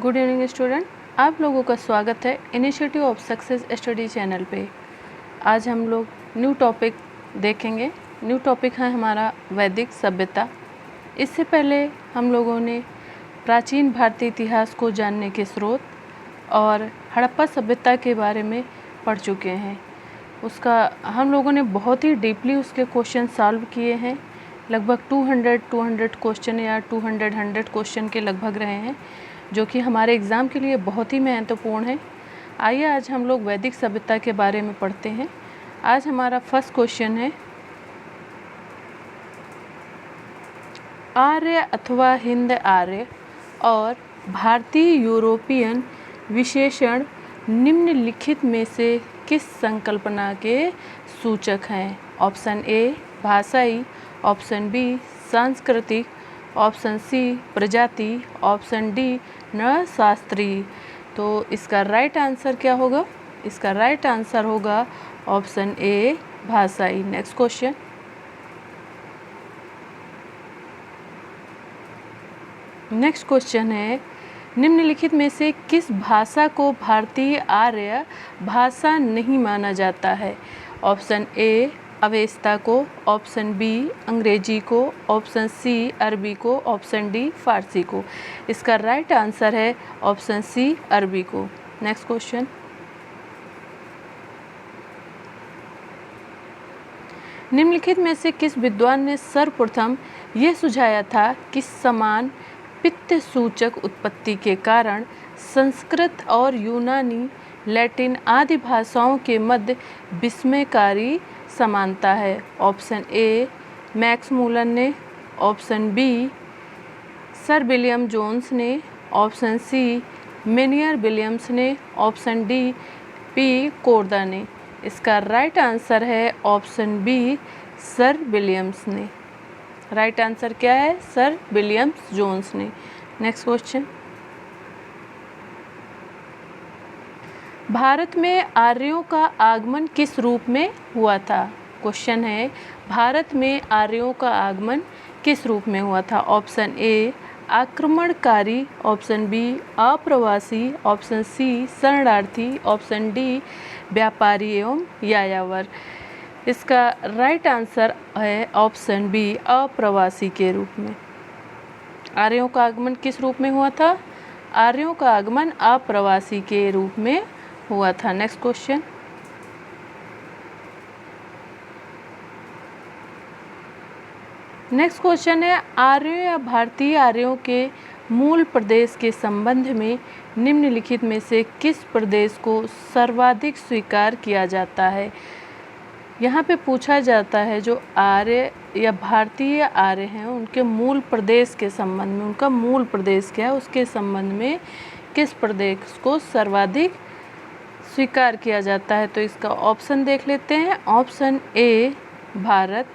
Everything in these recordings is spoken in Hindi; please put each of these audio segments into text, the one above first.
गुड इवनिंग स्टूडेंट, आप लोगों का स्वागत है initiative of success study channel पे। आज हम लोग न्यू टॉपिक देखेंगे। न्यू टॉपिक है हमारा वैदिक सभ्यता। इससे पहले हम लोगों ने प्राचीन भारतीय इतिहास को जानने के स्रोत और हड़प्पा सभ्यता के बारे में पढ़ चुके हैं। उसका हम लोगों ने बहुत ही डीपली उसके क्वेश्चन सॉल्व किए हैं। लगभग 200 क्वेश्चन या 200 क्वेश्चन के लगभग रहे हैं, जो कि हमारे एग्ज़ाम के लिए बहुत ही महत्वपूर्ण है। आइए आज हम लोग वैदिक सभ्यता के बारे में पढ़ते हैं। आज हमारा फर्स्ट क्वेश्चन है, आर्य अथवा हिंद आर्य और भारतीय यूरोपियन विशेषण निम्नलिखित में से किस संकल्पना के सूचक हैं? ऑप्शन ए भाषाई, ऑप्शन बी सांस्कृतिक, ऑप्शन सी प्रजाति, ऑप्शन डी नरशास्त्री। तो इसका राइट आंसर क्या होगा? इसका राइट आंसर होगा ऑप्शन ए भाषाई। नेक्स्ट क्वेश्चन, नेक्स्ट क्वेश्चन है, निम्नलिखित में से किस भाषा को भारतीय आर्य भाषा नहीं माना जाता है? ऑप्शन ए अवेस्ता को, ऑप्शन बी अंग्रेजी को, ऑप्शन सी अरबी को, ऑप्शन डी फारसी को। इसका राइट आंसर है ऑप्शन सी अरबी को। नेक्स्ट क्वेश्चन, निम्नलिखित में से किस विद्वान ने सर्वप्रथम यह सुझाया था कि समान पित्त सूचक उत्पत्ति के कारण संस्कृत और यूनानी, लैटिन आदि भाषाओं के मध्य विस्मयकारी समानता है? ऑप्शन ए मैक्स मूलन ने, option B sir William Jones ने, ऑप्शन सी मेनियर विलियम्स ने, ऑप्शन डी पी कोरदा ने। इसका राइट आंसर है ऑप्शन बी सर विलियम्स ने। राइट आंसर क्या है? सर विलियम्स जोन्स ने। नेक्स्ट क्वेश्चन, भारत में आर्यों का आगमन किस रूप में हुआ था? क्वेश्चन है, भारत में आर्यों का आगमन किस रूप में हुआ था? ऑप्शन ए आक्रमणकारी, ऑप्शन बी अप्रवासी, ऑप्शन सी शरणार्थी, ऑप्शन डी व्यापारी एवं यायावर। इसका राइट आंसर है ऑप्शन बी अप्रवासी के रूप में। आर्यों का आगमन किस रूप में हुआ था? आर्यों का आगमन अप्रवासी के रूप में हुआ था। नेक्स्ट क्वेश्चन, नेक्स्ट क्वेश्चन है, आर्यों या भारतीय आर्यों के मूल प्रदेश के संबंध में निम्नलिखित में से किस प्रदेश को सर्वाधिक स्वीकार किया जाता है? यहाँ पे पूछा जाता है जो आर्य या भारतीय आर्य हैं उनके मूल प्रदेश के संबंध में, उनका मूल प्रदेश क्या है उसके संबंध में किस प्रदेश को सर्वाधिक स्वीकार किया जाता है? तो इसका ऑप्शन देख लेते हैं। Option A Bharat,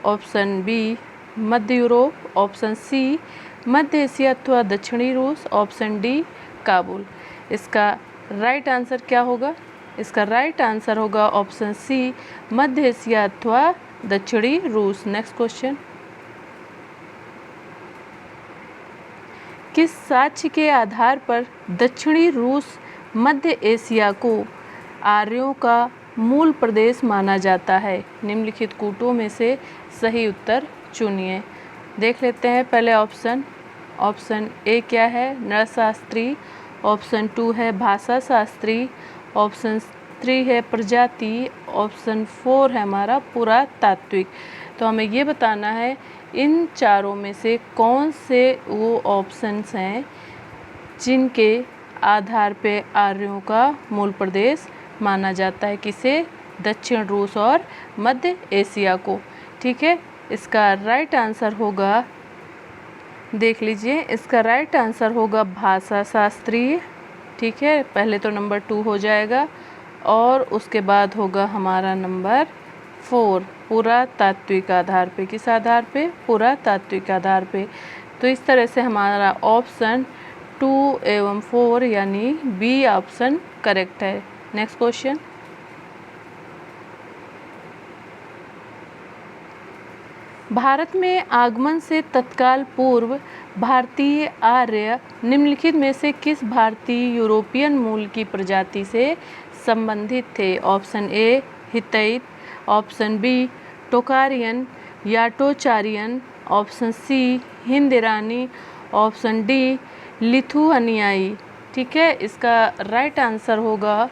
option B मध्य यूरोप, ऑप्शन सी मध्य एशिया अथवा दक्षिणी रूस, ऑप्शन डी काबुल। इसका राइट आंसर क्या होगा? इसका राइट आंसर होगा ऑप्शन सी मध्य एशिया अथवा दक्षिणी रूस। नेक्स्ट क्वेश्चन, किस साक्ष्य के आधार पर दक्षिणी रूस मध्य एशिया को आर्यों का मूल प्रदेश माना जाता है? निम्नलिखित कूटों में से सही उत्तर चुनिए। देख लेते हैं पहले ऑप्शन। ऑप्शन ए क्या है? नरशास्त्री, ऑप्शन 2 है भाषा शास्त्री, ऑप्शन 3 है प्रजाति, ऑप्शन 4 है हमारा पुरातात्विक। तो हमें ये बताना है इन चारों में से कौन से वो ऑप्शंस हैं जिनके आधार पे आर्यों का मूल प्रदेश माना जाता है। किसे? दक्षिण रूस और मध्य एशिया को। ठीक है, इसका राइट आंसर होगा, देख लीजिए, इसका राइट आंसर होगा भाषा शास्त्रीय। ठीक है, पहले तो नंबर 2 हो जाएगा और उसके बाद होगा हमारा नंबर 4 पुरातात्विक आधार पे। किस आधार पे? पुरातात्विक आधार पे। तो इस तरह से हमारा ऑप्शन 2 एवं 4 यानी बी ऑप्शन करेक्ट है। नेक्स्ट क्वेश्चन, भारत में आगमन से तत्काल पूर्व भारतीय आर्य निम्नलिखित में से किस भारतीय यूरोपियन मूल की प्रजाति से संबंधित थे? Option A Hittite, option B Tocharian या टोचारियन, ऑप्शन सी हिंद ईरानी, ऑप्शन डी लिथुआनियाई। ठीक है, इसका राइट आंसर होगा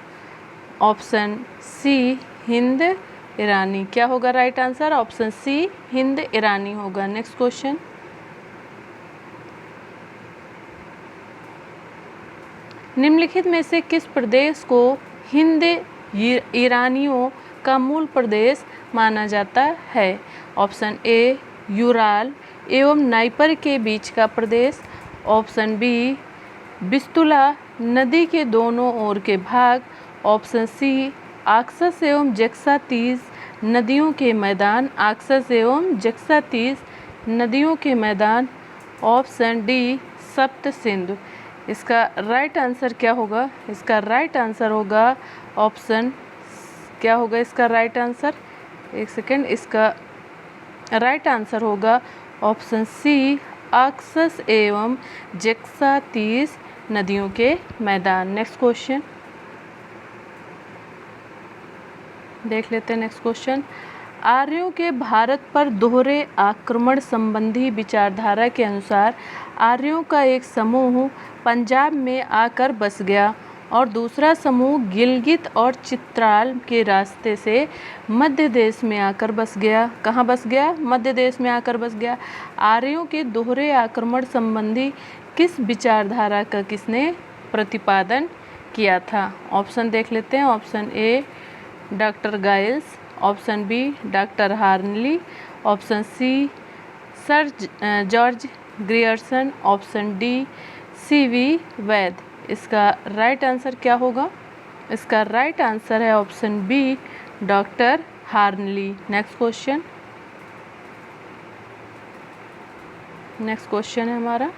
ऑप्शन सी हिंद ईरानी। क्या होगा राइट आंसर? ऑप्शन सी हिंद ईरानी होगा। नेक्स्ट क्वेश्चन, निम्नलिखित में से किस प्रदेश को हिंद ईरानियों का मूल प्रदेश माना जाता है? ऑप्शन ए यूराल एवं नाइपर के बीच का प्रदेश, ऑप्शन बी बिस्तुला नदी के दोनों ओर के भाग, ऑप्शन सी आक्सस एवं जक्सातीस नदियों के मैदान, आक्सस एवं जक्सातीस नदियों के मैदान, ऑप्शन डी सप्त सिंधु। इसका राइट आंसर क्या होगा? इसका राइट आंसर होगा ऑप्शन, क्या होगा इसका राइट आंसर? एक सेकेंड, इसका राइट आंसर होगा ऑप्शन सी आक्सस एवं जक्सातीस नदियों के मैदान। नेक्स्ट क्वेश्चन देख लेते हैं। नेक्स्ट क्वेश्चन, आर्यों के भारत पर दोहरे आक्रमण संबंधी विचारधारा के अनुसार आर्यों का एक समूह पंजाब में आकर बस गया और दूसरा समूह गिलगित और चित्राल के रास्ते से मध्य देश में आकर बस गया। कहाँ बस गया? मध्य देश में आकर बस गया। आर्यों के दोहरे आक्रमण संबंधी किस विचारधारा का किसने प्रतिपादन किया था? ऑप्शन देख लेते हैं। Option A doctor Giles, option B doctor Hornle, option C sir George Grierson, option D CV Vaid. इसका राइट आंसर क्या होगा? इसका राइट आंसर है option B doctor Hornle. Next question, next question है हमारा,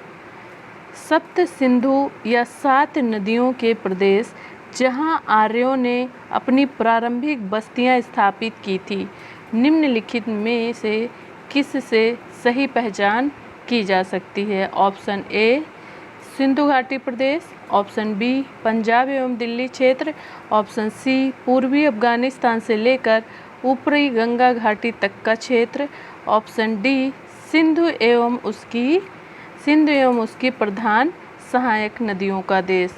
सप्त सिंधु या 7 नदियों के प्रदेश जहां आर्यों ने अपनी प्रारंभिक बस्तियां स्थापित की थी, निम्नलिखित में से किस से सही पहचान की जा सकती है? ऑप्शन ए सिंधु घाटी प्रदेश, ऑप्शन बी पंजाब एवं दिल्ली क्षेत्र, ऑप्शन सी पूर्वी अफगानिस्तान से लेकर ऊपरी गंगा घाटी तक का क्षेत्र, ऑप्शन डी सिंधु एवं उसकी प्रधान सहायक नदियों का देश।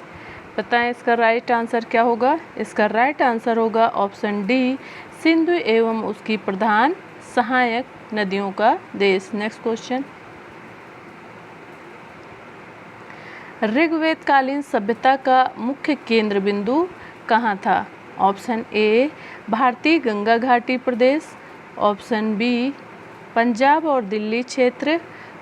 बताएं इसका राइट आंसर क्या होगा? इसका राइट आंसर होगा ऑप्शन डी सिंधु एवं उसकी प्रधान सहायक नदियों का देश। नेक्स्ट क्वेश्चन, ऋग्वेद कालीन सभ्यता का मुख्य केंद्र बिंदु कहाँ था? ऑप्शन ए भारतीय गंगा घाटी प्रदेश, ऑप्शन बी पंजाब और दिल्ली क्षेत्र,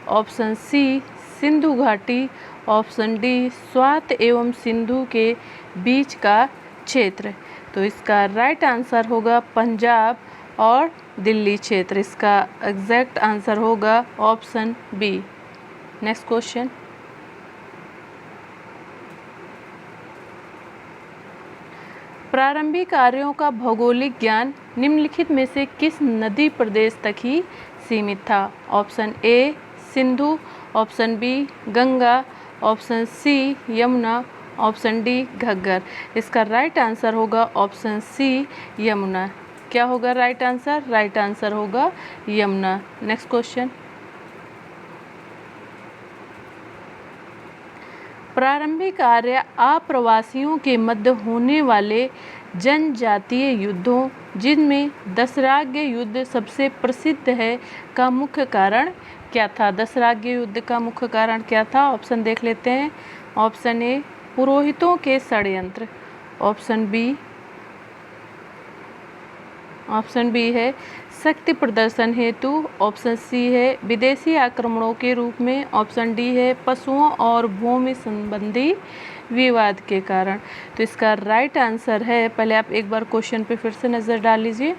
ऑप्शन सी सिंधु घाटी, ऑप्शन डी स्वात एवं सिंधु के बीच का क्षेत्र। तो इसका राइट आंसर होगा पंजाब और दिल्ली क्षेत्र। इसका एग्जैक्ट आंसर होगा ऑप्शन बी। नेक्स्ट क्वेश्चन, प्रारंभिक आर्यों का भौगोलिक ज्ञान निम्नलिखित में से किस नदी प्रदेश तक ही सीमित था? Option A Sindhu, option B Ganga, option C Yamuna, option D Ghaggar. इसका राइट आंसर होगा ऑप्शन सी यमुना। क्या होगा राइट आंसर? राइट आंसर होगा यमुना। नेक्स्ट क्वेश्चन, प्रारंभिक आर्य आप्रवासियों के मध्य होने वाले जनजातीय युद्धों, जिनमें दशराग्य युद्ध सबसे प्रसिद्ध है, का मुख्य कारण क्या था? दशराग्य युद्ध का मुख्य कारण क्या था? ऑप्शन देख लेते हैं। ऑप्शन ए पुरोहितों के षड्यंत्र, ऑप्शन बी है शक्ति प्रदर्शन हेतु, ऑप्शन सी है विदेशी आक्रमणों के रूप में, ऑप्शन डी है पशुओं और भूमि संबंधी विवाद के कारण। तो इसका राइट आंसर है, पहले आप एक बार क्वेश्चन पे फिर से नज़र डाल लीजिए।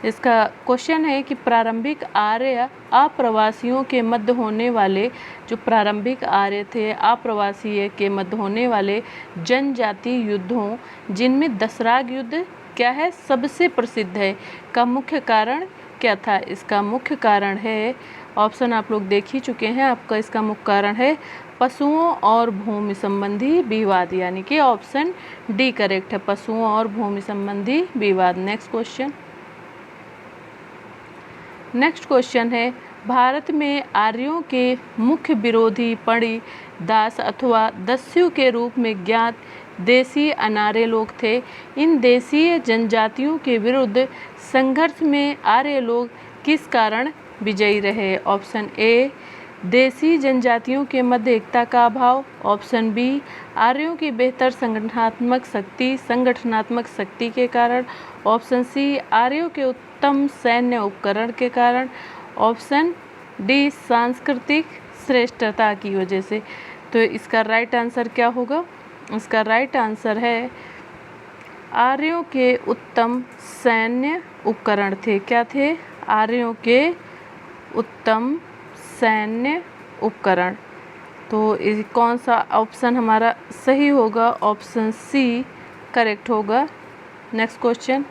इसका क्वेश्चन है कि प्रारंभिक आर्य आप्रवासियों के मध्य होने वाले, जो प्रारंभिक आर्य थे आप्रवासी के मध्य होने वाले जनजातीय युद्धों, जिनमें दशराग युद्ध क्या है सबसे प्रसिद्ध है, का मुख्य कारण क्या था? इसका मुख्य कारण है, ऑप्शन आप लोग देख ही चुके हैं, आपका इसका मुख्य कारण है पशुओं और भूमि संबंधी विवाद, यानी कि ऑप्शन डी करेक्ट है, पशुओं और भूमि संबंधी विवाद। नेक्स्ट क्वेश्चन है, भारत में आर्यों के मुख्य विरोधी पणि दास अथवा दस्यु के रूप में ज्ञात देशी अनार्य लोग थे। इन देशीय जनजातियों के विरुद्ध संघर्ष में आर्य लोग किस कारण विजयी रहे? ऑप्शन ए, देशी जनजातियों के मध्य एकता का अभाव। ऑप्शन बी, आर्यों की बेहतर संगठनात्मक शक्ति के कारण। ऑप्शन सी, आर्यों के उत्तम सैन्य उपकरण के कारण। ऑप्शन डी, सांस्कृतिक श्रेष्ठता की वजह से। तो इसका राइट आंसर क्या होगा? इसका राइट आंसर है आर्यों के उत्तम सैन्य उपकरण थे। क्या थे? आर्यों के उत्तम सैन्य उपकरण। तो कौन सा ऑप्शन हमारा सही होगा? ऑप्शन सी करेक्ट होगा। नेक्स्ट क्वेश्चन,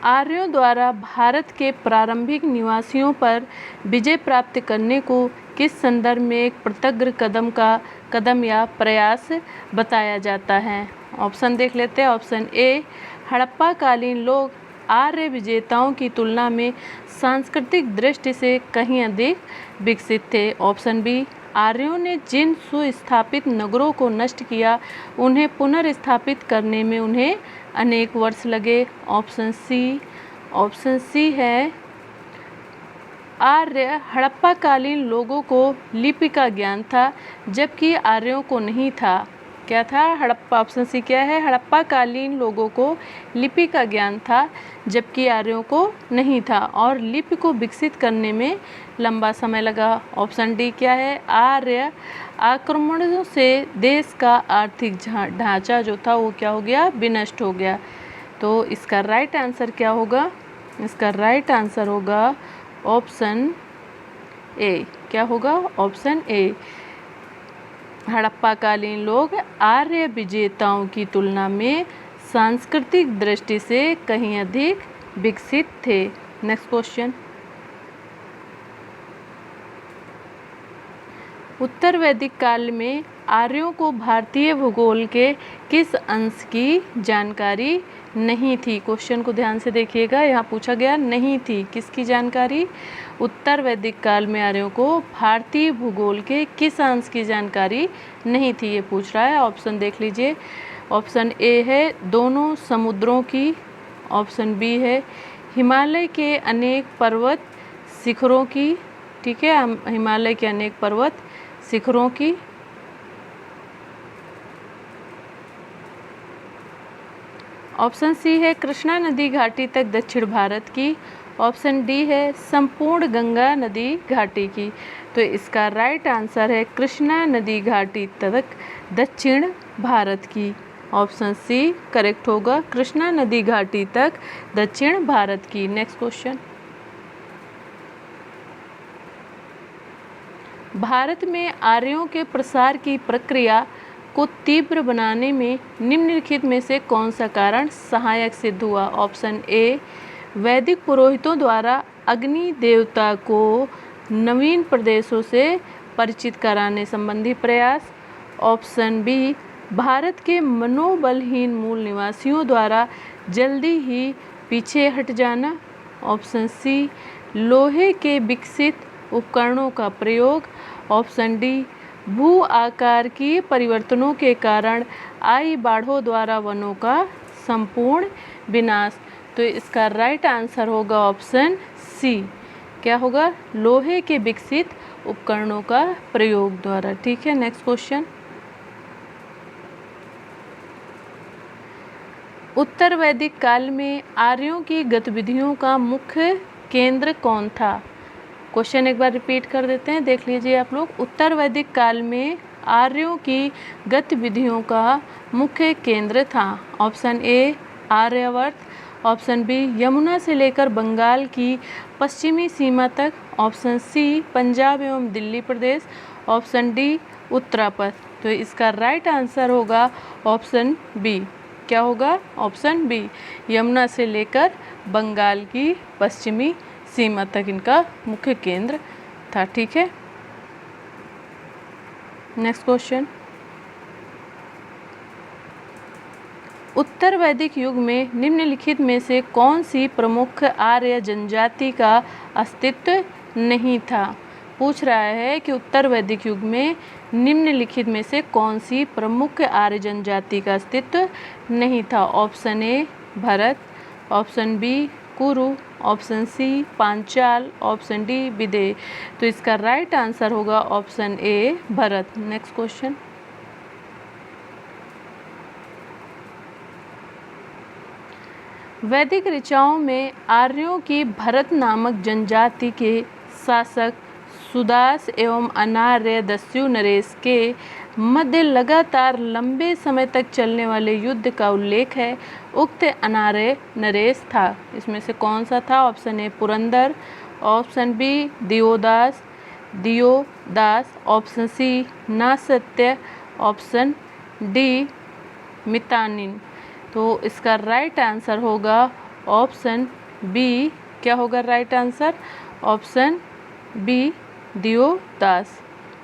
आर्यों द्वारा भारत के प्रारंभिक निवासियों पर विजय प्राप्त करने को किस संदर्भ में एक प्रत्यग्र कदम या प्रयास बताया जाता है? ऑप्शन देख लेते हैं। ऑप्शन ए, हड़प्पा कालीन लोग आर्य विजेताओं की तुलना में सांस्कृतिक दृष्टि से कहीं अधिक विकसित थे। ऑप्शन बी, आर्यों ने जिन सुस्थापित नगरों को नष्ट किया उन्हें पुनर्स्थापित करने में उन्हें अनेक वर्ष लगे। ऑप्शन सी है, आर्य हड़प्पा कालीन लोगों को लिपि का ज्ञान था जबकि आर्यों को नहीं था। क्या था? हड़प्पा, ऑप्शन सी क्या है? हड़प्पा कालीन लोगों को लिपि का ज्ञान था जबकि आर्यों को नहीं था और लिपि को विकसित करने में लंबा समय लगा। ऑप्शन डी क्या है? आर्य आक्रमणों से देश का आर्थिक ढांचा जो था वो क्या हो गया? विनष्ट हो गया। तो इसका राइट आंसर क्या होगा? इसका राइट आंसर होगा ऑप्शन ए। क्या होगा? ऑप्शन ए, हड़प्पा कालीन लोग आर्य विजेताओं की तुलना में सांस्कृतिक दृष्टि से कहीं अधिक विकसित थे। नेक्स्ट क्वेश्चन, उत्तर वैदिक काल में आर्यों को भारतीय भूगोल के किस अंश की जानकारी नहीं थी? क्वेश्चन को ध्यान से देखिएगा, यहाँ पूछा गया नहीं थी, किसकी जानकारी? उत्तर वैदिक काल में आर्यों को भारतीय भूगोल के किस अंश की जानकारी नहीं थी, ये पूछ रहा है। ऑप्शन देख लीजिए। ऑप्शन ए है दोनों समुद्रों की। ऑप्शन बी है हिमालय के अनेक पर्वत शिखरों की। ठीक है, हिमालय के अनेक पर्वत शिखरों की। ऑप्शन सी है कृष्णा नदी घाटी तक दक्षिण भारत की। ऑप्शन डी है संपूर्ण गंगा नदी घाटी की। तो इसका राइट आंसर है कृष्णा नदी घाटी तक दक्षिण भारत की। ऑप्शन सी करेक्ट होगा, कृष्णा नदी घाटी तक दक्षिण भारत की। नेक्स्ट क्वेश्चन, भारत में आर्यों के प्रसार की प्रक्रिया को तीव्र बनाने में निम्नलिखित में से कौन सा कारण सहायक सिद्ध हुआ? ऑप्शन ए, वैदिक पुरोहितों द्वारा अग्नि देवता को नवीन प्रदेशों से परिचित कराने संबंधी प्रयास। ऑप्शन बी, भारत के मनोबलहीन मूल निवासियों द्वारा जल्दी ही पीछे हट जाना। ऑप्शन सी, लोहे के विकसित उपकरणों का प्रयोग। ऑप्शन डी, भू आकार की परिवर्तनों के कारण आई बाढ़ों द्वारा वनों का संपूर्ण विनाश। तो इसका राइट आंसर होगा ऑप्शन सी। क्या होगा? लोहे के विकसित उपकरणों का प्रयोग द्वारा। ठीक है, नेक्स्ट क्वेश्चन, उत्तर वैदिक काल में आर्यों की गतिविधियों का मुख्य केंद्र कौन था? क्वेश्चन एक बार रिपीट कर देते हैं, देख लीजिए आप लोग। उत्तर वैदिक काल में आर्यों की गतिविधियों का मुख्य केंद्र था। Option A, Aryavarta. Option B, Yamuna से लेकर बंगाल की पश्चिमी सीमा तक। ऑप्शन सी, पंजाब एवं दिल्ली प्रदेश। Option D, Uttarapath. तो इसका राइट आंसर होगा ऑप्शन बी। क्या होगा? ऑप्शन बी, यमुना से लेकर बंगाल की पश्चिमी सीमा तक इनका मुख्य केंद्र था। ठीक है, नेक्स्ट क्वेश्चन। उत्तर वैदिक युग में निम्नलिखित में से कौन सी प्रमुख आर्य जनजाति का अस्तित्व नहीं था? पूछ रहा है कि उत्तर वैदिक युग में निम्नलिखित में से कौन सी प्रमुख आर्य जनजाति का अस्तित्व नहीं था? Option A Bharat, option B Kuru, option C Panchal, option D Videh. तो इसका राइट आंसर होगा option A Bharat. Next question. वैदिक ऋचाओं में आर्यों की भरत नामक जनजाति के शासक सुदास एवं अनार्य दस्यु नरेश के मध्य लगातार लंबे समय तक चलने वाले युद्ध का उल्लेख है। उक्त अनार्य नरेश था, इसमें से कौन सा था? Option A Purandar, option B Divodas, option C Nasatya, option D Mitanni. तो इसका राइट आंसर होगा ऑप्शन बी। क्या होगा right answer? Option B Divodas.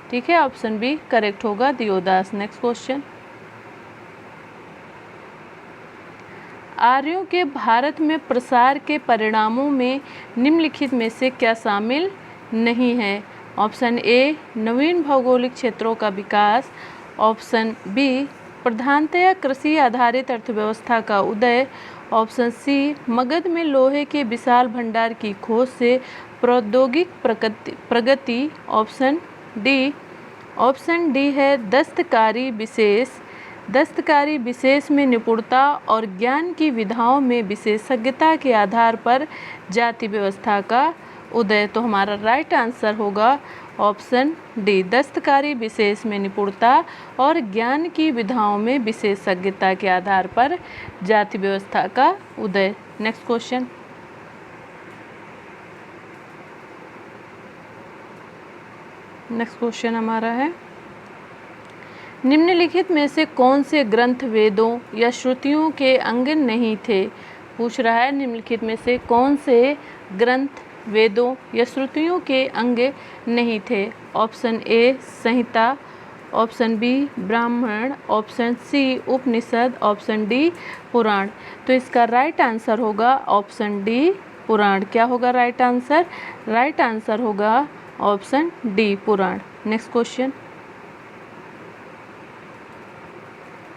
ठीक है, ऑप्शन बी करेक्ट होगा, दियोदास। Next question. आर्यों के भारत में प्रसार के परिणामों में निम्नलिखित में से क्या शामिल नहीं है? ऑप्शन ए नवीन भौगोलिक क्षेत्रों का विकास, ऑप्शन बी प्रधानतया कृषि आधारित अर्थव्यवस्था का उदय, ऑप्शन सी मगध में लोहे के विशाल भंडार की खोज से प्रौद्योगिक प्रगति, ऑप्शन डी है दस्तकारी विशेष में निपुणता और ज्ञान की विधाओं में विशेषज्ञता के आधार पर जाति व्यवस्था का उदय। तो हमारा राइट आंसर होगा ऑप्शन डी, दस्तकारी विशेष में निपुणता और ज्ञान की विधाओं में विशेषज्ञता के आधार पर जाति व्यवस्था का उदय। Next question. नेक्स्ट क्वेश्चन हमारा है, निम्नलिखित में से कौन से ग्रंथ वेदों या श्रुतियों के अंग नहीं थे? पूछ रहा है निम्नलिखित में से कौन से ग्रंथ वेदों या श्रुतियों के अंग नहीं थे? Option A Samhita, option B Brahmana, option C Upanishad, option D Puran. तो इसका राइट आंसर होगा ऑप्शन डी पुराण। क्या होगा राइट आंसर? राइट आंसर होगा option D Puran. Next question.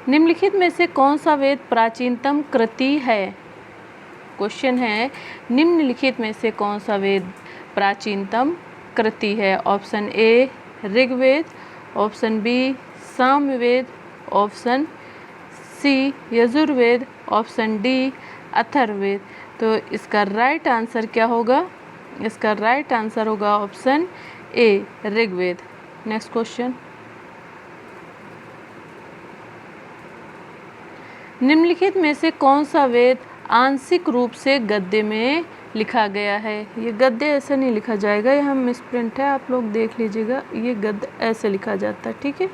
निम्नलिखित में से कौन सा वेद प्राचीनतम कृति है? क्वेश्चन है निम्नलिखित में से कौन सा वेद प्राचीनतम कृति है? Option A Rigveda, option B Samaveda, option C Yajurveda, option D Atharvaveda. तो इसका राइट आंसर क्या होगा? इसका राइट आंसर होगा option A Rigveda. Next question. निम्नलिखित में से कौन सा वेद आंशिक रूप से गद्य में लिखा गया है? ये गद्य ऐसे नहीं लिखा जाएगा, ये हम मिसप्रिंट है, आप लोग देख लीजिएगा, ये गद्य ऐसे लिखा जाता है। ठीक है,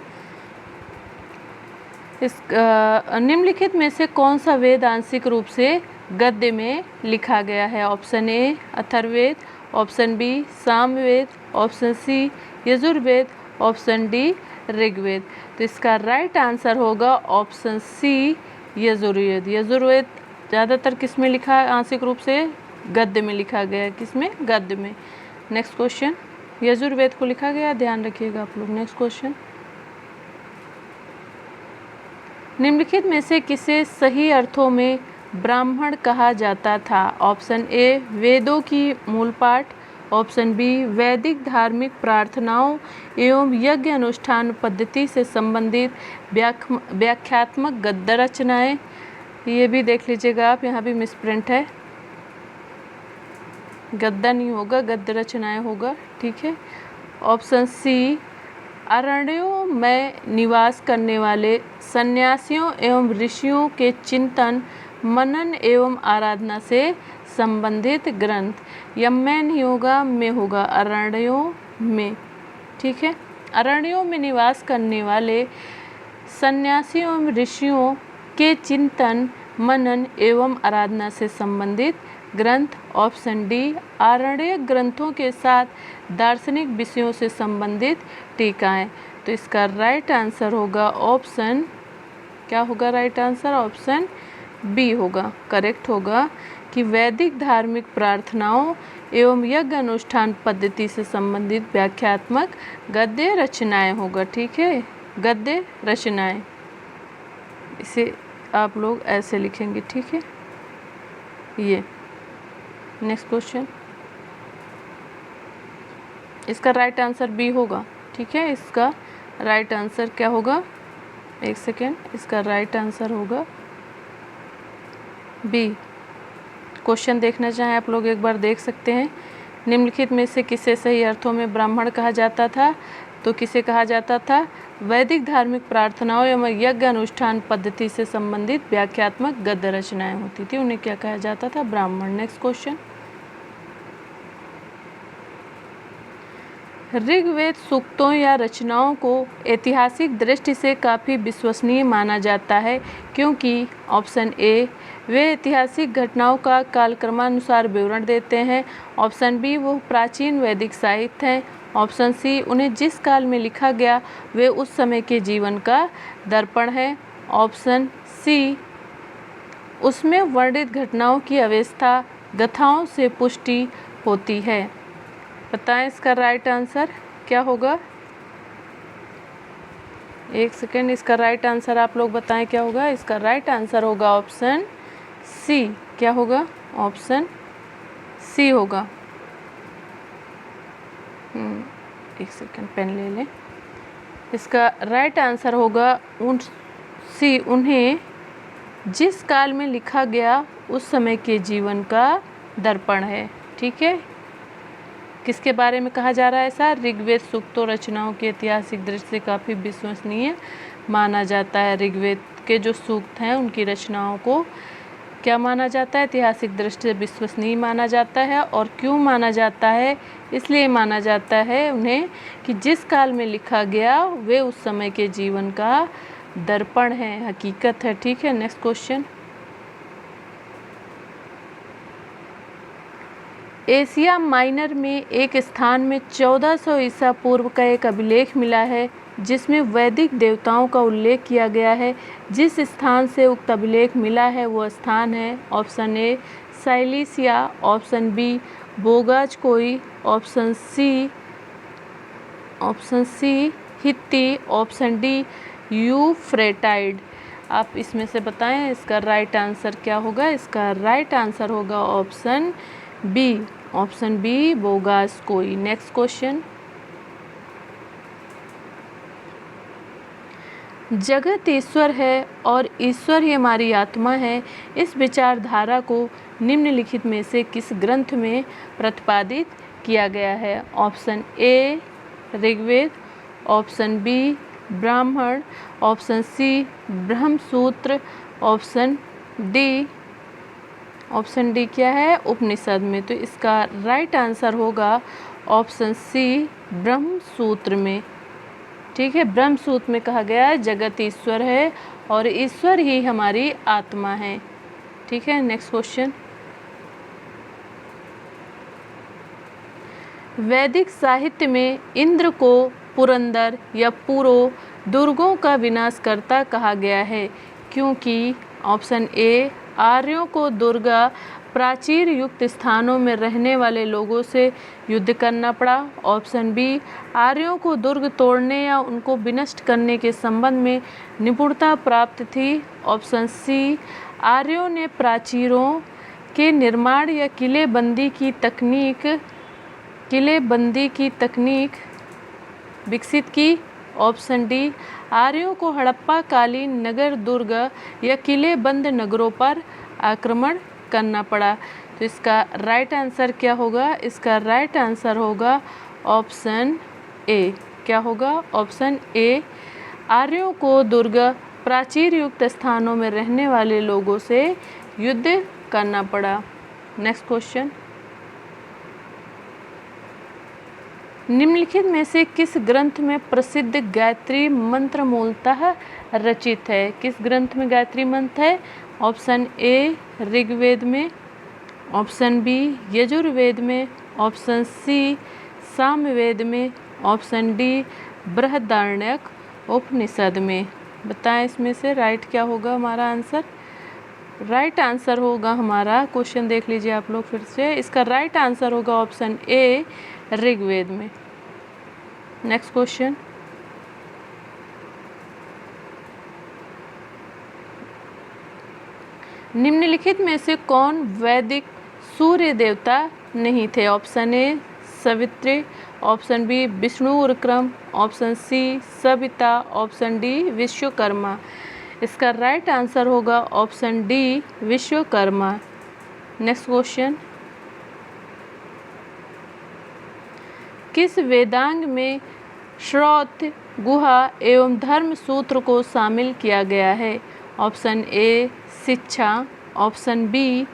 इस निम्नलिखित में से कौन सा वेद आंशिक रूप से गद्य में लिखा गया है? Option A Atharvaveda, option B Samaveda, option C Yajurveda, option D Rigveda. तो इसका राइट आंसर होगा ऑप्शन सी यजुर्वेद। यजुर्वेद ज़्यादातर किस में लिखा है? आंशिक रूप से गद्य में लिखा गया है। किस में? गद्य में। नेक्स्ट क्वेश्चन, यजुर्वेद को लिखा गया, ध्यान रखिएगा आप लोग। नेक्स्ट क्वेश्चन, निम्नलिखित में से किसे सही अर्थों में ब्राह्मण कहा जाता था? ऑप्शन ए वेदों की मूल पाठ, ऑप्शन बी वैदिक धार्मिक प्रार्थनाओं एवं यज्ञ अनुष्ठान पद्धति से संबंधित व्याख्यात्मक गद्य रचनाएं। ये भी देख लीजिएगा आप, यहाँ भी मिसप्रिंट है, गद्य नहीं होगा, गद्य रचनाएं होगा। ठीक है, ऑप्शन सी अरण्यों में निवास करने वाले सन्यासियों एवं ऋषियों के चिंतन मनन एवं आराधना से संबंधित ग्रंथ। या में नहीं होगा, में होगा, अरण्यों में। ठीक है, अरण्यों में निवास करने वाले सन्यासियों एवं ऋषियों के चिंतन मनन एवं आराधना से संबंधित ग्रंथ। ऑप्शन डी आरण्यक ग्रंथों के साथ दार्शनिक विषयों से संबंधित टीकाएं। तो इसका राइट आंसर होगा ऑप्शन, क्या होगा राइट आंसर? ऑप्शन बी होगा, करेक्ट होगा कि वैदिक धार्मिक प्रार्थनाओं एवं यज्ञ अनुष्ठान पद्धति से संबंधित व्याख्यात्मक गद्य रचनाएं होगा। ठीक है, गद्य रचनाएं, इसे आप लोग ऐसे लिखेंगे। ठीक है, ये नेक्स्ट क्वेश्चन, इसका राइट आंसर बी होगा। ठीक है, इसका राइट आंसर क्या होगा? एक सेकेंड, इसका राइट आंसर होगा बी। क्वेश्चन देखना चाहें आप लोग एक बार देख सकते हैं। निम्नलिखित में से किसे सही अर्थों में ब्राह्मण कहा जाता था? तो किसे कहा जाता था? वैदिक धार्मिक प्रार्थनाओं एवं यज्ञ अनुष्ठान पद्धति से संबंधित व्याख्यात्मक गद्य रचनाएं होती थी, उन्हें क्या कहा जाता था? ब्राह्मण। नेक्स्ट क्वेश्चन, ऋग्वेद सूक्तों या रचनाओं को ऐतिहासिक दृष्टि से काफ़ी विश्वसनीय माना जाता है क्योंकि ऑप्शन ए वे ऐतिहासिक घटनाओं का कालक्रमानुसार विवरण देते हैं। ऑप्शन बी वो प्राचीन वैदिक साहित्य हैं। ऑप्शन सी उन्हें जिस काल में लिखा गया वे उस समय के जीवन का दर्पण है। ऑप्शन सी उसमें वर्णित घटनाओं की अवस्था गाथाओं से पुष्टि होती है। बताएं इसका राइट आंसर क्या होगा? एक सेकेंड, इसका राइट आंसर आप लोग बताएं क्या होगा? इसका राइट आंसर होगा ऑप्शन सी। क्या होगा? ऑप्शन सी होगा। एक सेकेंड, पेन ले लें। इसका राइट आंसर होगा सी, उन्हें जिस काल में लिखा गया उस समय के जीवन का दर्पण है। ठीक है, किसके बारे में कहा जा रहा है ऐसा? ऋग्वेद सूक्तों रचनाओं की ऐतिहासिक दृष्टि से काफ़ी विश्वसनीय माना जाता है। ऋग्वेद के जो सूक्त हैं उनकी रचनाओं को क्या माना जाता है? ऐतिहासिक दृष्टि से विश्वसनीय माना जाता है। और क्यों माना जाता है? इसलिए माना जाता है उन्हें कि जिस काल में लिखा गया वे उस समय के जीवन का दर्पण है, हकीकत है। ठीक है, नेक्स्ट क्वेश्चन, एशिया माइनर में एक स्थान में 1400 ईसा पूर्व का एक अभिलेख मिला है जिसमें वैदिक देवताओं का उल्लेख किया गया है। जिस स्थान से उक्त अभिलेख मिला है वह स्थान है option A Cilicia, option B Bogazkoy, option C हित्ती, ऑप्शन डी यूफ्रेटाइड। आप इसमें से बताएं इसका राइट आंसर क्या होगा? इसका राइट आंसर होगा option B, option B Bogazkoy. Next question, जगत ईश्वर है और ईश्वर ही हमारी आत्मा है, इस विचारधारा को निम्नलिखित में से किस ग्रंथ में प्रतिपादित किया गया है? Option A Rigveda, option B Brahmana, option C Brahmasutra, option D क्या है? उपनिषद में। तो इसका राइट आंसर होगा ऑप्शन सी ब्रह्मसूत्र में। ठीक है, ब्रह्मसूत्र में कहा गया है जगत ईश्वर है और ईश्वर ही हमारी आत्मा है। ठीक है, नेक्स्ट क्वेश्चन, वैदिक साहित्य में इंद्र को पुरंदर या पुरो दुर्गों का विनाशकर्ता कहा गया है क्योंकि ऑप्शन ए आर्यों को दुर्गा प्राचीर युक्त स्थानों में रहने वाले लोगों से युद्ध करना पड़ा। ऑप्शन बी आर्यों को दुर्ग तोड़ने या उनको विनष्ट करने के संबंध में निपुणता प्राप्त थी। ऑप्शन सी आर्यों ने प्राचीरों के निर्माण या किलेबंदी की तकनीक विकसित की। ऑप्शन डी आर्यों को हड़प्पा कालीन नगर दुर्ग या किलेबंद नगरों पर आक्रमण करना पड़ा। तो इसका राइट आंसर क्या होगा? इसका राइट आंसर होगा ऑप्शन ए। क्या होगा? ऑप्शन ए आर्यों को दुर्ग प्राचीर युक्त स्थानों में रहने वाले लोगों से युद्ध करना पड़ा। नेक्स्ट क्वेश्चन, निम्नलिखित में से किस ग्रंथ में प्रसिद्ध गायत्री मंत्र मूलतः रचित है? किस ग्रंथ में गायत्री मंत्र है? ऑप्शन ए ऋग्वेद में, ऑप्शन बी यजुर्वेद में, ऑप्शन सी सामवेद में, ऑप्शन डी बृहदारण्यक उपनिषद में। बताएं इसमें से राइट क्या होगा हमारा आंसर? राइट आंसर होगा हमारा, क्वेश्चन देख लीजिए आप लोग फिर से, इसका राइट आंसर होगा ऑप्शन ए ऋग्वेद में। नेक्स्ट क्वेश्चन, निम्नलिखित में से कौन वैदिक सूर्य देवता नहीं थे? Option A Savitri, option B Vishnu Urukram, option C Savita, option D Vishwakarma. इसका राइट आंसर होगा option D Vishwakarma. Next question, किस वेदांग में श्रौत, गुहा एवं धर्म सूत्र को शामिल किया गया है? ऑप्शन ए शिक्षा, ऑप्शन बी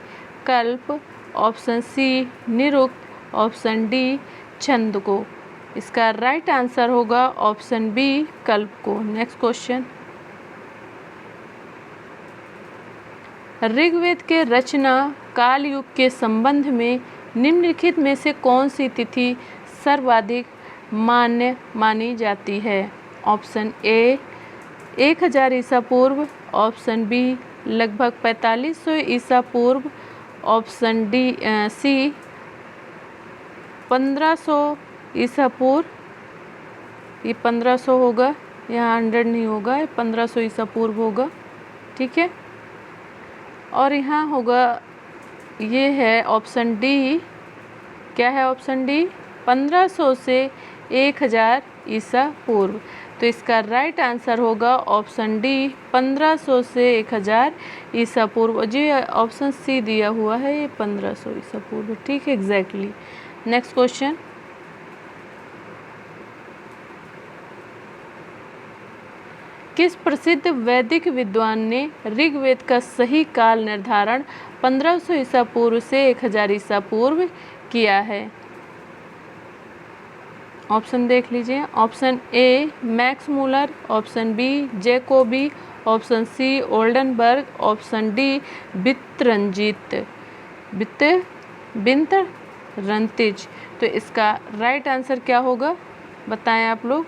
कल्प, ऑप्शन सी निरुक्त, ऑप्शन डी छंद को। इसका राइट आंसर होगा ऑप्शन बी कल्प को। नेक्स्ट क्वेश्चन, ऋग्वेद के रचना काल युग के संबंध में निम्नलिखित में से कौन सी तिथि सर्वाधिक मान्य मानी जाती है? ऑप्शन ए 1000 ईसा पूर्व, ऑप्शन बी लगभग 4500 ईसा पूर्व, ऑप्शन डी सी 1500 ईसा पूर्व, ये 1500 होगा, यहाँ 100 नहीं होगा, ये 1500 ईसा पूर्व होगा, ठीक है। और यहाँ होगा, ये है ऑप्शन डी, क्या है ऑप्शन डी? 1500 से 1000 ईसा पूर्व। तो इसका राइट आंसर होगा ऑप्शन डी 1500 से 1000 ईसा पूर्व। जी ऑप्शन सी दिया हुआ है, ये 1500 ईसा पूर्व, ठीक है, एग्जैक्टली। नेक्स्ट क्वेश्चन, किस प्रसिद्ध वैदिक विद्वान ने ऋग्वेद का सही काल निर्धारण 1500 ईसा पूर्व से 1000 ईसा पूर्व किया है? ऑप्शन देख लीजिए, option A Max Muller, option B Jacobi, option C Oldenberg, option D Winternitz. तो इसका राइट आंसर क्या होगा बताएं आप लोग,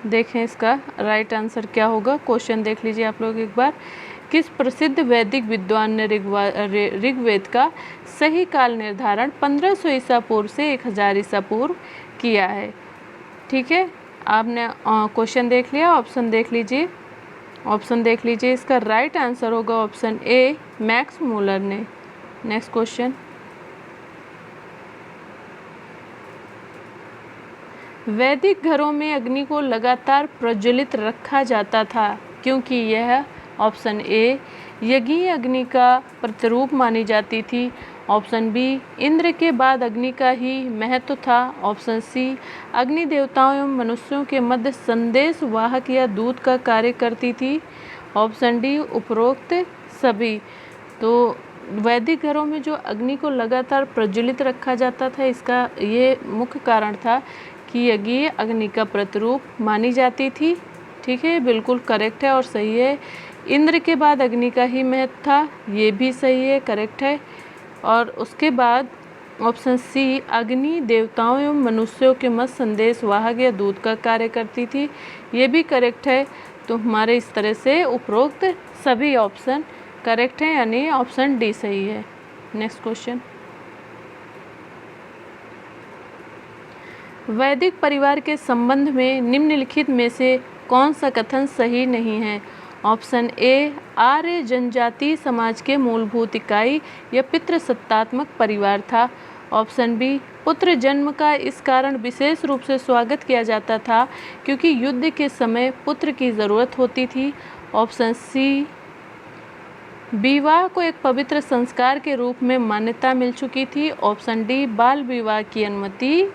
देखें इसका राइट आंसर क्या होगा। क्वेश्चन देख लीजिए आप लोग एक बार, किस प्रसिद्ध वैदिक विद्वान ने ऋग्वेद का सही काल निर्धारण 1500 ईसा पूर्व से 1000 ईसा पूर्व किया है? ठीक है, आपने क्वेश्चन देख लिया, ऑप्शन देख लीजिए, ऑप्शन देख लीजिए, इसका राइट आंसर होगा ऑप्शन ए मैक्स मूलर ने। नेक्स्ट क्वेश्चन, वैदिक घरों में अग्नि को लगातार प्रज्वलित रखा जाता था क्योंकि यह ऑप्शन ए यज्ञीय अग्नि का प्रतिरूप मानी जाती थी, ऑप्शन बी इंद्र के बाद अग्नि का ही महत्व था, ऑप्शन सी अग्नि देवताओं एवं मनुष्यों के मध्य संदेश वाहक या दूत का कार्य करती थी, ऑप्शन डी उपरोक्त सभी। तो वैदिक घरों में जो अग्नि को लगातार प्रज्वलित रखा जाता था, इसका ये मुख्य कारण था कि यज्ञीय अग्नि का प्रतिरूप मानी जाती थी। ठीक है, बिल्कुल करेक्ट है और सही है। इंद्र के बाद अग्नि का ही महत्व था, ये भी सही है, करेक्ट है। और उसके बाद ऑप्शन सी अग्नि देवताओं एवं मनुष्यों के मध्य संदेश वाहक या दूत का कार्य करती थी, ये भी करेक्ट है। तो हमारे इस तरह से उपरोक्त सभी ऑप्शन करेक्ट हैं, यानी ऑप्शन डी सही है। नेक्स्ट क्वेश्चन, वैदिक परिवार के संबंध में निम्नलिखित में से कौन सा कथन सही नहीं है? ऑप्शन ए आर्य जनजाति समाज के मूलभूत इकाई या पितृसत्तात्मक परिवार था, ऑप्शन बी पुत्र जन्म का इस कारण विशेष रूप से स्वागत किया जाता था क्योंकि युद्ध के समय पुत्र की ज़रूरत होती थी, ऑप्शन सी विवाह को एक पवित्र संस्कार के रूप में मान्यता मिल चुकी थी, ऑप्शन डी बाल विवाह की अनुमति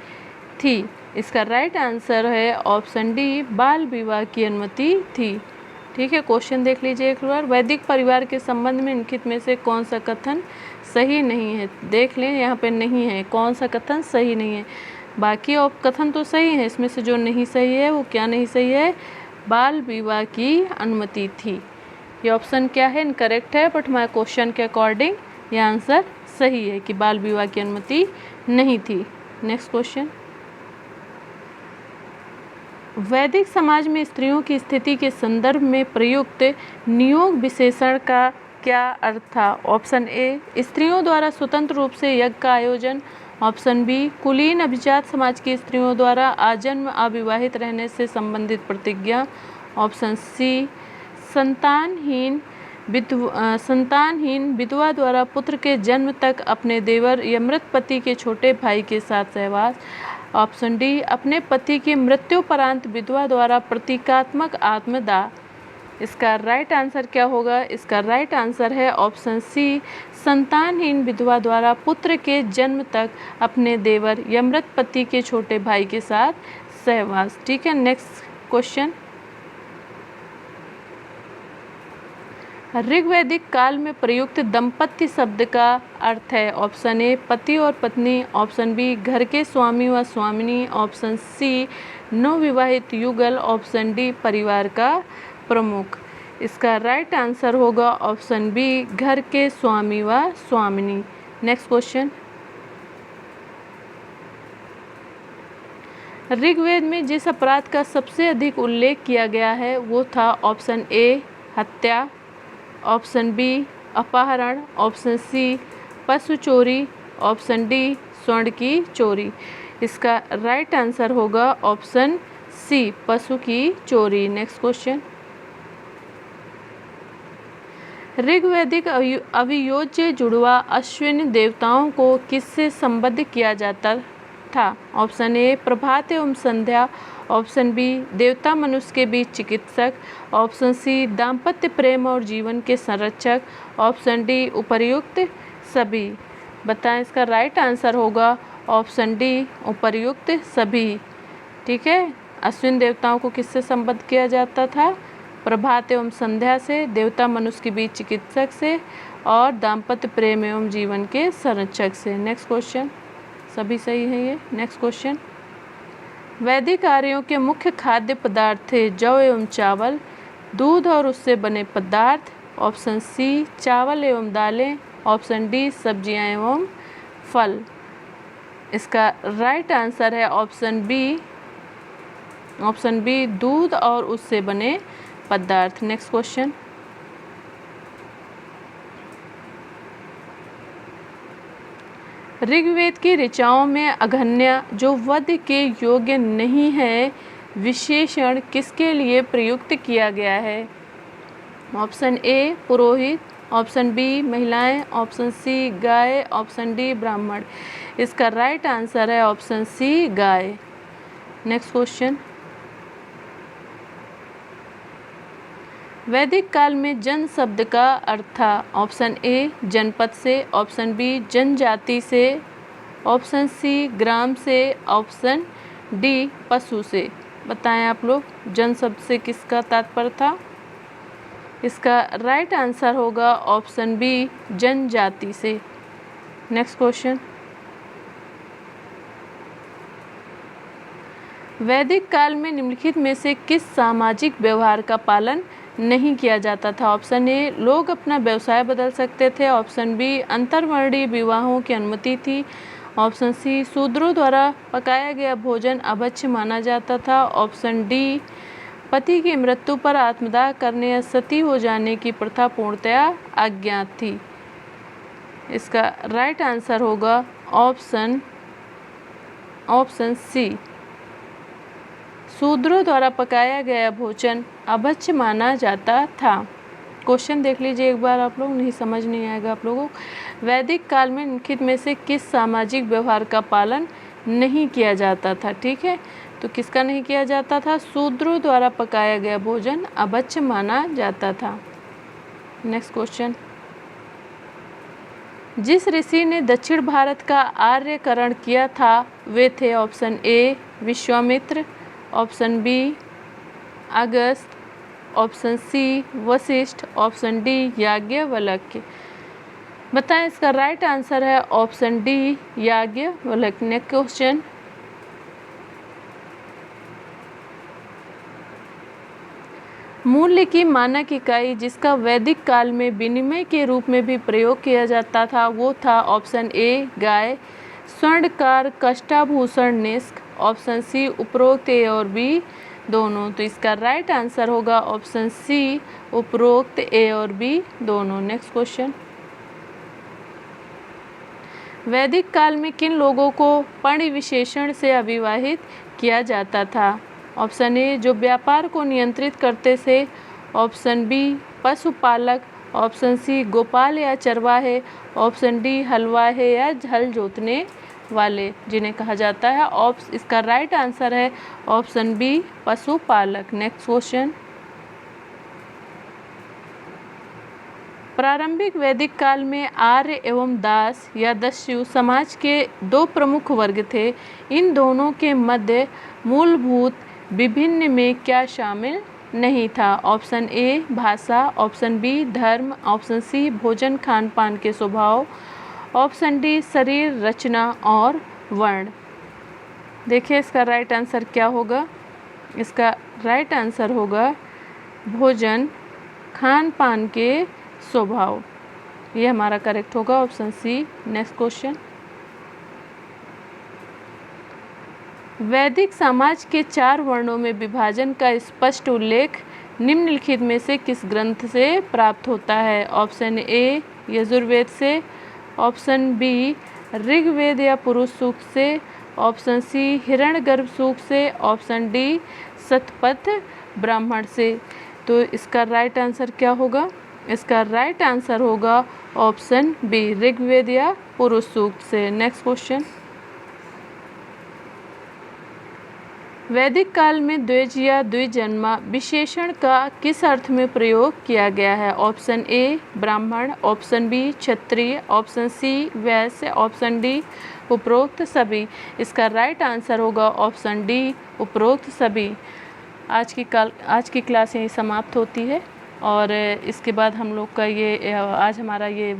थी। इसका राइट आंसर है ऑप्शन डी बाल विवाह की अनुमति थी। ठीक है, क्वेश्चन देख लीजिए एक बार, वैदिक परिवार के संबंध में निम्नलिखित में से कौन सा कथन सही नहीं है? देख लें, यहाँ पे नहीं है, कौन सा कथन सही नहीं है। बाकी और कथन तो सही है, इसमें से जो नहीं सही है वो क्या नहीं सही है, बाल विवाह की अनुमति थी। ये ऑप्शन क्या है, इनकरेक्ट है, बट हमारे क्वेश्चन के अकॉर्डिंग ये आंसर सही है कि बाल विवाह की अनुमति नहीं थी। नेक्स्ट क्वेश्चन, वैदिक समाज में स्त्रियों की स्थिति के संदर्भ में प्रयुक्त नियोग विशेषण का क्या अर्थ था। ऑप्शन ए, स्त्रियों द्वारा स्वतंत्र रूप से यज्ञ का आयोजन। ऑप्शन बी, कुलीन अभिजात समाज की स्त्रियों द्वारा आजन्म अविवाहित रहने से संबंधित प्रतिज्ञा। ऑप्शन सी, संतानहीन विधवा द्वारा पुत्र के जन्म तक अपने देवर या मृत पति के छोटे भाई के साथ सहवास। ऑप्शन डी, अपने पति की मृत्युपरांत विधवा द्वारा प्रतीकात्मक आत्मदाह। इसका राइट आंसर क्या होगा, इसका राइट आंसर है ऑप्शन सी, संतानहीन विधवा द्वारा पुत्र के जन्म तक अपने देवर या मृत पति के छोटे भाई के साथ सहवास। ठीक है, नेक्स्ट क्वेश्चन, ऋग्वैदिक काल में प्रयुक्त दंपत्ति शब्द का अर्थ है। ऑप्शन ए, पति और पत्नी। ऑप्शन बी, घर के स्वामी व स्वामिनी। ऑप्शन सी, नवविवाहित युगल। ऑप्शन डी, परिवार का प्रमुख। इसका राइट आंसर होगा ऑप्शन बी, घर के स्वामी व स्वामिनी। नेक्स्ट क्वेश्चन, ऋग्वेद में जिस अपराध का सबसे अधिक उल्लेख किया गया है वो था। ऑप्शन ए, हत्या। ऑप्शन बी, अपहरण। ऑप्शन सी, पशु चोरी। ऑप्शन डी, स्वर्ण की चोरी। इसका राइट आंसर होगा ऑप्शन सी, पशु की चोरी। नेक्स्ट क्वेश्चन, ऋग्वैदिक अभियोज्य जुड़वा अश्विनी देवताओं को किससे संबद्ध किया जाता था। ऑप्शन ए, प्रभात एवं संध्या। ऑप्शन बी, देवता मनुष्य के बीच चिकित्सक। ऑप्शन सी, दाम्पत्य प्रेम और जीवन के संरक्षक। ऑप्शन डी, उपर्युक्त सभी। बताएं, इसका राइट आंसर होगा ऑप्शन डी, उपर्युक्त सभी। ठीक है, अश्विन देवताओं को किससे संबद्ध किया जाता था, प्रभात एवं संध्या से, देवता मनुष्य के बीच चिकित्सक से, और दाम्पत्य प्रेम एवं जीवन के संरक्षक से। नेक्स्ट क्वेश्चन, सभी सही है ये। नेक्स्ट क्वेश्चन, वैदिक आर्यों के मुख्य खाद्य पदार्थ थे जौ एवं चावल, दूध और उससे बने पदार्थ। ऑप्शन सी, चावल एवं दालें। ऑप्शन डी, सब्जियां एवं फल। इसका राइट आंसर है ऑप्शन बी, दूध और उससे बने पदार्थ। नेक्स्ट क्वेश्चन, ऋग्वेद की ऋचाओं में अघन्य, जो वध के योग्य नहीं है, विशेषण किसके लिए प्रयुक्त किया गया है। ऑप्शन ए, पुरोहित। ऑप्शन बी, महिलाएं। ऑप्शन सी, गाय। ऑप्शन डी, ब्राह्मण। इसका राइट आंसर है ऑप्शन सी, गाय। नेक्स्ट क्वेश्चन, वैदिक काल में जन शब्द का अर्थ था। ऑप्शन ए, जनपद से। ऑप्शन बी, जनजाति से। ऑप्शन सी, ग्राम से। ऑप्शन डी, पशु से। बताएं आप लोग, जन शब्द से किसका तात्पर्य था। इसका राइट आंसर होगा ऑप्शन बी, जनजाति से। नेक्स्ट क्वेश्चन, वैदिक काल में निम्नलिखित में से किस सामाजिक व्यवहार का पालन नहीं किया जाता था। ऑप्शन ए, लोग अपना व्यवसाय बदल सकते थे। ऑप्शन बी, अंतर्वर्णीय विवाहों की अनुमति थी। ऑप्शन सी, शूद्रों द्वारा पकाया गया भोजन अभक्ष्य माना जाता था। ऑप्शन डी, पति की मृत्यु पर आत्मदाह करने या सती हो जाने की प्रथा पूर्णतया अज्ञात थी। इसका राइट आंसर होगा ऑप्शन सी, शूद्रों द्वारा पकाया गया भोजन अभक्ष्य माना जाता था। क्वेश्चन देख लीजिए एक बार आप लोग, नहीं समझ नहीं आएगा आप लोगों को। वैदिक काल में निम्नलिखित में से किस सामाजिक व्यवहार का पालन नहीं किया जाता था। ठीक है, तो किसका नहीं किया जाता था, शूद्रों द्वारा पकाया गया भोजन अभक्ष्य माना जाता था। नेक्स्ट क्वेश्चन, जिस ऋषि ने दक्षिण भारत का आर्यकरण किया था वे थे। Option A, Vishwamitra. Option B, Agastya. Option C, Vashishtha. Option D, Yajnavalkya. बताएं, इसका राइट आंसर है option D, Yajnavalkya. Next question, मूल्य की मानक इकाई जिसका वैदिक काल में विनिमय के रूप में भी प्रयोग किया जाता था वो था ऑप्शन ए गाय, स्वर्णकार, कष्टाभूषण, निष्क, ऑप्शन सी उपरोक्त ए और बी दोनों। तो इसका राइट आंसर होगा ऑप्शन सी उपरोक्त ए और बी दोनों। नेक्स्ट क्वेश्चन, वैदिक काल में किन लोगों को पण्य विशेषण से अभिवाहित किया जाता था? ऑप्शन ए जो व्यापार को नियंत्रित करते थे, ऑप्शन बी पशुपालक, ऑप्शन सी गोपाल या चरवाहे, ऑप्शन डी हलवाहे या हल जोतने वाले जिन्हें कहा जाता है। इसका राइट आंसर है ऑप्शन बी पशुपालक। नेक्स्ट क्वेश्चन, प्रारंभिक वैदिक काल में आर्य एवं दास या दस्यु समाज के दो प्रमुख वर्ग थे। इन दोनों के मध्य मूलभूत विभिन्न में क्या शामिल नहीं था? ऑप्शन ए भाषा, ऑप्शन बी धर्म, ऑप्शन सी भोजन खान पान के स्वभाव, ऑप्शन डी शरीर रचना और वर्ण। देखिए इसका राइट आंसर क्या होगा। इसका राइट आंसर होगा भोजन खान पान के स्वभाव। ये हमारा करेक्ट होगा ऑप्शन सी। नेक्स्ट क्वेश्चन, वैदिक समाज के 4 वर्णों में विभाजन का स्पष्ट उल्लेख निम्नलिखित में से किस ग्रंथ से प्राप्त होता है? ऑप्शन ए यजुर्वेद से, ऑप्शन बी ऋग्वेद या पुरुष सूक्त से, ऑप्शन सी हिरण्यगर्भ सूक्त से, ऑप्शन डी शतपथ ब्राह्मण से। तो इसका राइट आंसर क्या होगा? इसका राइट आंसर होगा ऑप्शन बी ऋग्वेद या पुरुष सूक्त से। नेक्स्ट क्वेश्चन, वैदिक काल में द्विज या द्विजन्मा विशेषण का किस अर्थ में प्रयोग किया गया है? ऑप्शन ए ब्राह्मण, ऑप्शन बी क्षत्रिय, ऑप्शन सी वैश्य, ऑप्शन डी उपरोक्त सभी। इसका राइट आंसर होगा ऑप्शन डी उपरोक्त सभी। आज की क्लास यहीं समाप्त होती है और इसके बाद हम लोग का आज हमारा ये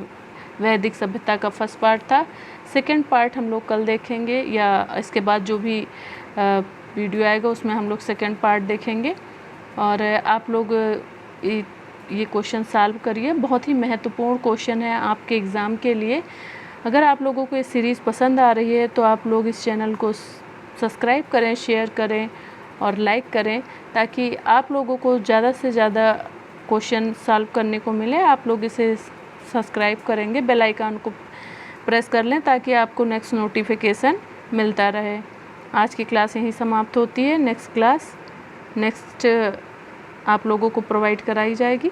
वैदिक सभ्यता का फर्स्ट पार्ट था। सेकंड पार्ट हम लोग कल देखेंगे या इसके बाद जो भी वीडियो आएगा उसमें हम लोग सेकंड पार्ट देखेंगे। और आप लोग ये क्वेश्चन सॉल्व करिए, बहुत ही महत्वपूर्ण क्वेश्चन है आपके एग्ज़ाम के लिए। अगर आप लोगों को ये सीरीज़ पसंद आ रही है तो आप लोग इस चैनल को सब्सक्राइब करें, शेयर करें और लाइक करें ताकि आप लोगों को ज़्यादा से ज़्यादा क्वेश्चन सॉल्व करने को मिले। आप लोग इसे सब्सक्राइब करेंगे, बेल आइकन को प्रेस कर लें ताकि आपको नेक्स्ट नोटिफिकेशन मिलता रहे। आज की क्लास यहीं समाप्त होती है। नेक्स्ट क्लास आप लोगों को प्रोवाइड कराई जाएगी।